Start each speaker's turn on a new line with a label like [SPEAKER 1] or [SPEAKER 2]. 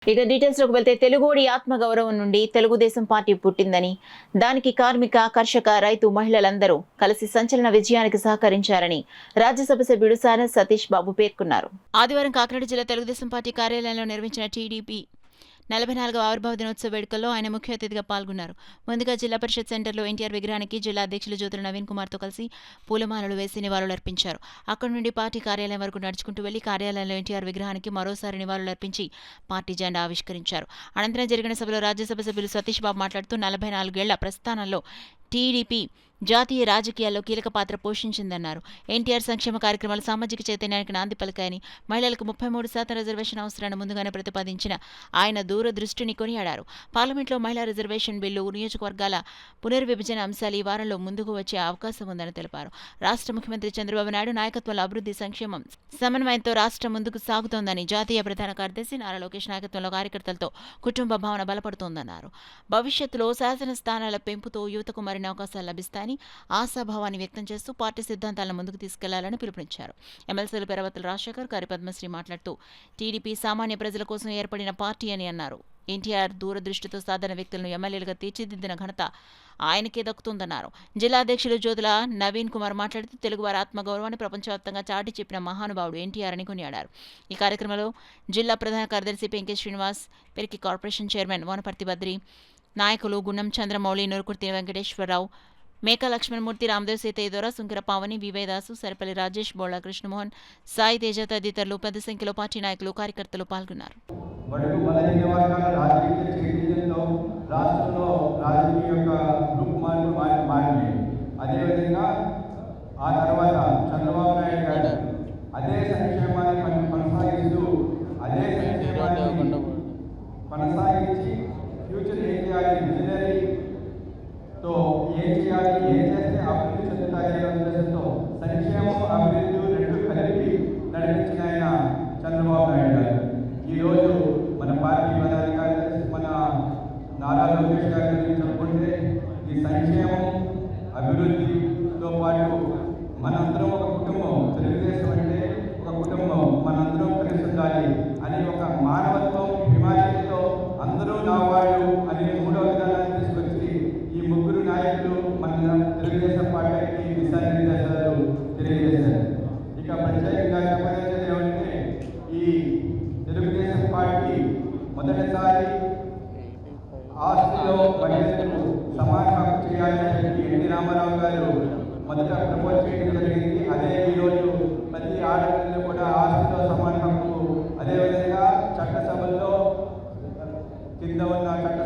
[SPEAKER 1] ఇక డీటెయిల్స్ లోకి వెళ్తే తెలుగోడి ఆత్మగౌరవం నుండి తెలుగుదేశం పార్టీ పుట్టిందని, దానికి కార్మిక, కర్షక, రైతు, మహిళలందరూ కలిసి సంచలన విజయానికి సహకరించారని రాజ్యసభ సభ్యుడు సారథ్ సతీష్ బాబు పేర్కొన్నారు. ఆదివారం కాకినాడ జిల్లా తెలుగుదేశం పార్టీ కార్యాలయంలో నిర్వహించిన టీడీపీ 44వ ఆవిర్భావ దినోత్సవ వేడుకల్లో ఆయన ముఖ్య అతిథిగా పాల్గొన్నారు. ముందుగా జిల్లా పరిషత్ సెంటర్లో ఎన్టీఆర్ విగ్రహానికి జిల్లా అధ్యక్షులు జ్యోతుల నవీన్ కుమార్తో కలిసి పూలమాలలు వేసి నివాళులర్పించారు. అక్కడి నుండి పార్టీ కార్యాలయం వరకు నడుచుకుంటూ వెళ్లి కార్యాలయంలో ఎన్టీఆర్ విగ్రహానికి మరోసారి నివాళులర్పించి పార్టీ జెండా ఆవిష్కరించారు. అనంతరం జరిగిన సభలో రాజ్యసభ సభ్యులు సతీష్ బాబు మాట్లాడుతూ 44 ఏళ్ల ప్రస్థానంలో టీడీపీ జాతీయ రాజకీయాల్లో కీలక పాత్ర పోషించిందన్నారు. ఎన్టీఆర్ సంక్షేమ కార్యక్రమాలు సామాజిక చైతన్యానికి నాంది పలికాయని, మహిళలకు 33% రిజర్వేషన్ అవసరాన్ని ముందుగానే ప్రతిపాదించిన ఆయన దూరదృష్టిని కొనియాడారు. పార్లమెంట్లో మహిళా రిజర్వేషన్ బిల్లు, నియోజకవర్గాల పునర్విభజన అంశాలు ఈ వారంలో ముందుకు వచ్చే అవకాశం ఉందని తెలిపారు. రాష్ట్ర ముఖ్యమంత్రి చంద్రబాబు నాయుడు నాయకత్వంలో అభివృద్ధి, సంక్షేమం సమన్వయంతో రాష్ట్రం ముందుకు సాగుతోందని, జాతీయ ప్రధాన కార్యదర్శి నారా లోకేష్ నాయకత్వంలో కార్యకర్తలతో కుటుంబ భావన బలపడుతోందన్నారు. భవిష్యత్తులో శాసన స్థానాల పెంపుతో యువతకు మరిన్ని అవకాశాలు లభిస్తాయని ఆశాభావాన్ని వ్యక్తం చేస్తూ పార్టీ సిద్ధాంతాలను ముందుకు తీసుకెళ్లాలని పిలుపునిచ్చారు. ఎమ్మెల్సీలు పెరవతల రాజశేఖర్, కరి పద్మశ్రీ మాట్లాడుతూ టీడీపీ సామాన్య ప్రజల కోసం ఏర్పడిన పార్టీ అని అన్నారు. ఎన్టీఆర్ దూరదృష్టితో సాధారణ వ్యక్తులను ఎమ్మెల్యేలుగా తీర్చిదిద్దిన ఘనత ఆయనకే దక్కుతుందన్నారు. జిల్లా అధ్యక్షులు జ్యోతుల నవీన్ కుమార్ మాట్లాడుతూ తెలుగువారి ఆత్మగౌరవాన్ని ప్రపంచవ్యాప్తంగా చాటి చెప్పిన మహానుభావుడు ఎన్టీఆర్ అని కొనియాడారు. ఈ కార్యక్రమంలో జిల్లా ప్రధాన కార్యదర్శి పెంకే శ్రీనివాస్, పెరికి కార్పొరేషన్ చైర్మన్ వనపర్తి బద్రి, నాయకులు గున్నం చంద్రమౌళి, నూరుకుర్తి వెంకటేశ్వరరావు, మేకా లక్ష్మణమూర్తి, రామదేవ్ సీతయ్య దొర, సుంకర పావని, వివేదాసు, సరిపల్లి రాజేష్, బోళా కృష్ణమోహన్, సాయి తేజ తదితరులు పెద్ద సంఖ్యలో పార్టీ నాయకులు, కార్యకర్తలు పాల్గొన్నారు.
[SPEAKER 2] तो ఏం చేస్తే అభివృద్ధి చెందుతాయనే ఉద్దేశంతో సంక్షేమం, అభివృద్ధి రెండు కలిపి నడిపించిన ఆయన చంద్రబాబు నాయుడు గారు. ఈరోజు మన పార్టీ ప్రధాన కార్యదర్శి మన నారా లోకేష్ గారి గురించి చెప్పుకుంటే ఈ సంక్షేమం, అభివృద్ధితో పాటు మనందరం ఒక కుటుంబం, తెలుగుదేశం అంటే ఒక కుటుంబం, మనందరం కలిసి ఉండాలి అని ఒక మానవత్వం, హిమాయతతో అందరూ నా వాళ్ళు అనే మూడో విధానాన్ని తీసుకొచ్చి ఈ ముగ్గురు నాయకులు మన తెలుగుదేశం పార్టీకి దిశానిర్దేశాలు తెలియజేశారు. ఇక ప్రత్యేకంగా చెప్పదలిచేది ఏమంటే, ఈ తెలుగుదేశం పార్టీ మొదటిసారి ఆస్తిలో మహిళలకు సమాన హక్కు చేయాలని చెప్పి ఎన్టీ రామారావు గారు మొదట ప్రపోజ్ చేయడం జరిగింది. అదే ఈరోజు ప్రతి ఆడపిల్లలు కూడా ఆస్తిలో సమాన హక్కు, అదేవిధంగా చట్టసభల్లో కింద ఉన్న చట్ట